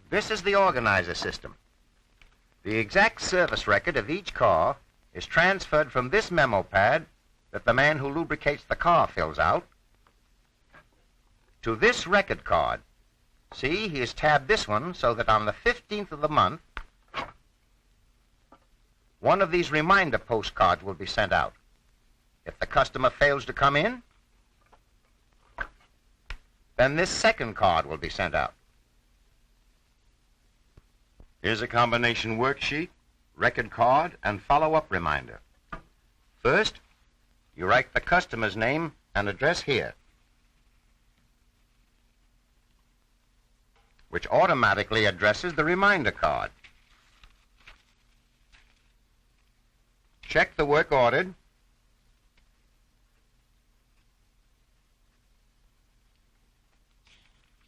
This is the organizer system. The exact service record of each car is transferred from this memo pad that the man who lubricates the car fills out to this record card. See, he has tabbed this one so that on the 15th of the month, one of these reminder postcards will be sent out. If the customer fails to come in, then this second card will be sent out. Here's a combination worksheet, record card, and follow-up reminder. First, you write the customer's name and address here, which automatically addresses the reminder card. Check the work ordered,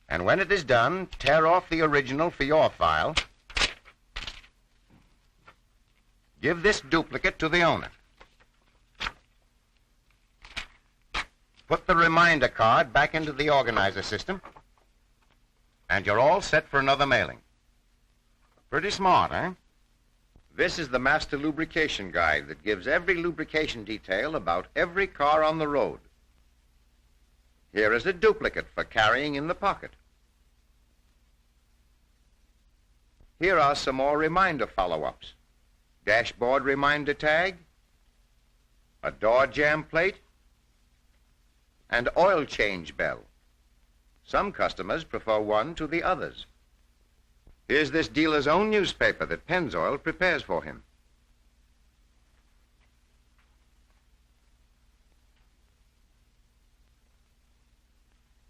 and when it is done, tear off the original for your file. Give this duplicate to the owner. Put the reminder card back into the organizer system, and you're all set for another mailing. Pretty smart, eh? This is the master lubrication guide that gives every lubrication detail about every car on the road. Here is a duplicate for carrying in the pocket. Here are some more reminder follow-ups. Dashboard reminder tag, a door jamb plate, and oil change bell. Some customers prefer one to the others. Here's this dealer's own newspaper that Pennzoil prepares for him.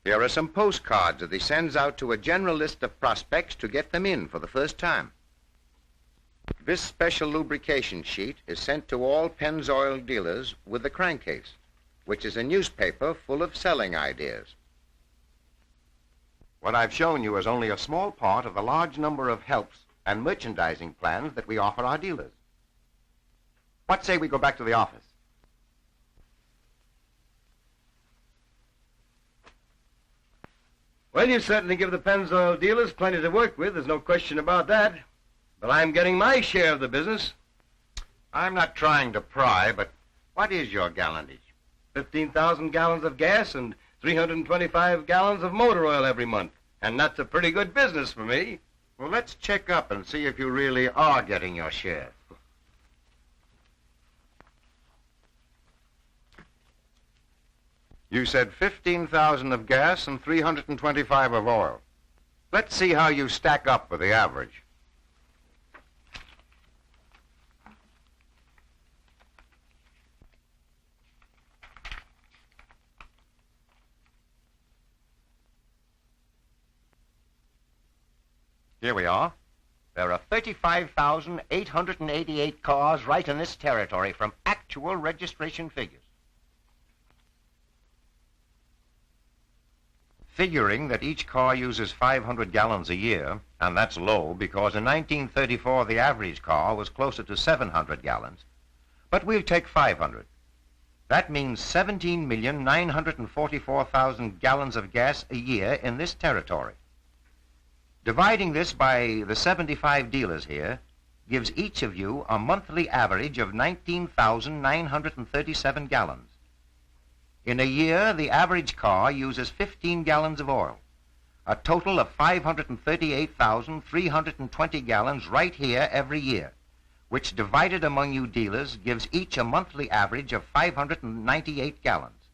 Here are some postcards that he sends out to a general list of prospects to get them in for the first time. This special lubrication sheet is sent to all Pennzoil dealers with the crankcase, which is a newspaper full of selling ideas. What I've shown you is only a small part of the large number of helps and merchandising plans that we offer our dealers. What say we go back to the office? Well, you certainly give the Pennzoil dealers plenty to work with. There's no question about that. But I'm getting my share of the business. I'm not trying to pry, but what is your gallonage? 15,000 gallons of gas and 325 gallons of motor oil every month. And that's a pretty good business for me. Well, let's check up and see if you really are getting your share. You said 15,000 of gas and 325 of oil. Let's see how you stack up with the average. Here we are. There are 35,888 cars right in this territory from actual registration figures. Figuring that each car uses 500 gallons a year, and that's low because in 1934 the average car was closer to 700 gallons, but we'll take 500. That means 17,944,000 gallons of gas a year in this territory. Dividing this by the 75 dealers here gives each of you a monthly average of 19,937 gallons. In a year, the average car uses 15 gallons of oil, a total of 538,320 gallons right here every year, which divided among you dealers gives each a monthly average of 598 gallons.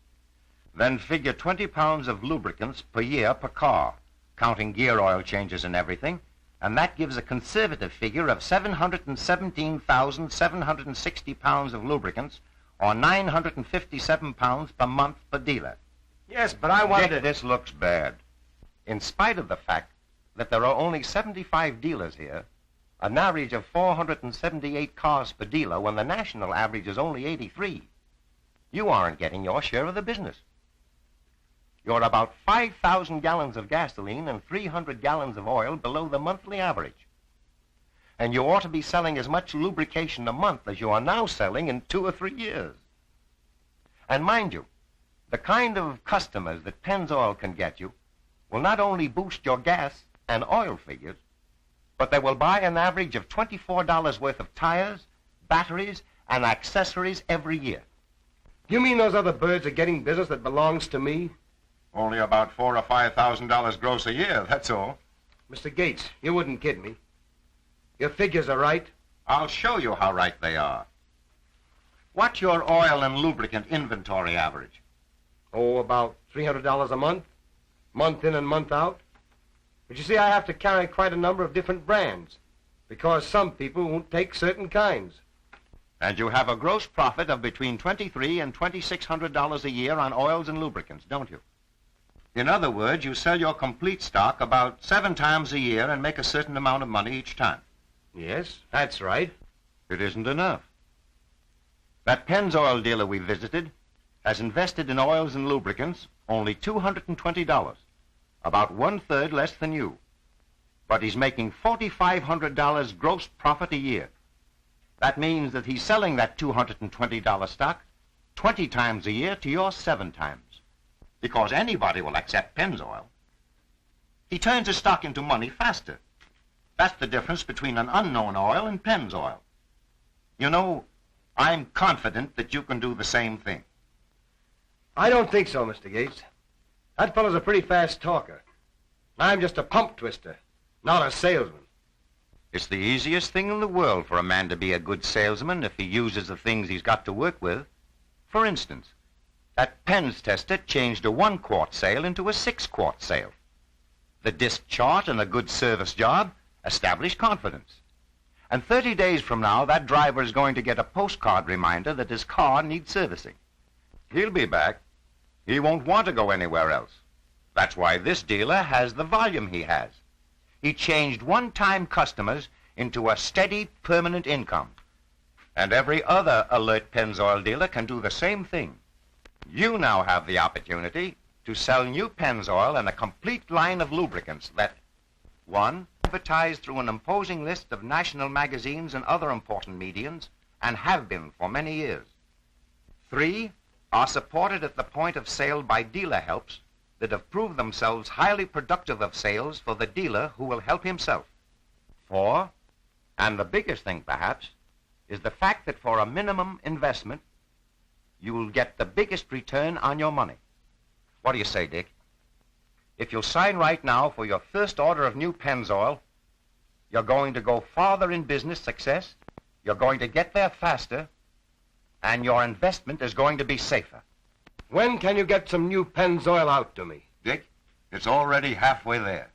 Then figure 20 pounds of lubricants per year per car, counting gear oil changes and everything, and that gives a conservative figure of 717,760 pounds of lubricants, or 957 pounds per month per dealer. Yes, but I wanted to... This looks bad. In spite of the fact that there are only 75 dealers here, an average of 478 cars per dealer when the national average is only 83, you aren't getting your share of the business. You're about 5,000 gallons of gasoline and 300 gallons of oil below the monthly average. And you ought to be selling as much lubrication a month as you are now selling in 2 or 3 years. And mind you, the kind of customers that Pennzoil can get you will not only boost your gas and oil figures, but they will buy an average of $24 worth of tires, batteries, and accessories every year. You mean those other birds are getting business that belongs to me? Only about $4,000 or $5,000 gross a year, that's all. Mr. Gates, you wouldn't kid me. Your figures are right. I'll show you how right they are. What's your oil and lubricant inventory average? Oh, about $300 a month in and month out. But you see, I have to carry quite a number of different brands, because some people won't take certain kinds. And you have a gross profit of between $2,300 and $2,600 a year on oils and lubricants, don't you? In other words, you sell your complete stock about 7 times a year and make a certain amount of money each time. Yes, that's right. It isn't enough. That Pennzoil dealer we visited has invested in oils and lubricants only $220, about 1/3 less than you. But he's making $4,500 gross profit a year. That means that he's selling that $220 stock 20 times a year to your 7 times. Because anybody will accept Pennzoil. He turns his stock into money faster. That's the difference between an unknown oil and Pennzoil. You know, I'm confident that you can do the same thing. I don't think so, Mr. Gates. That fellow's a pretty fast talker. I'm just a pump twister, not a salesman. It's the easiest thing in the world for a man to be a good salesman if he uses the things he's got to work with. For instance, that Penn's tester changed a 1-quart sale into a 6-quart sale. The disc chart and a good service job establish confidence. And 30 days from now, that driver is going to get a postcard reminder that his car needs servicing. He'll be back. He won't want to go anywhere else. That's why this dealer has the volume he has. He changed one-time customers into a steady, permanent income. And every other alert Pennzoil dealer can do the same thing. You now have the opportunity to sell new Pennzoil and a complete line of lubricants that, 1, advertised through an imposing list of national magazines and other important mediums, and have been for many years. 3, are supported at the point of sale by dealer helps that have proved themselves highly productive of sales for the dealer who will help himself. 4, and the biggest thing perhaps, is the fact that for a minimum investment, you will get the biggest return on your money. What do you say, Dick? If you'll sign right now for your first order of new Pennzoil, you're going to go farther in business success, you're going to get there faster, and your investment is going to be safer. When can you get some new Pennzoil out to me? Dick, it's already halfway there.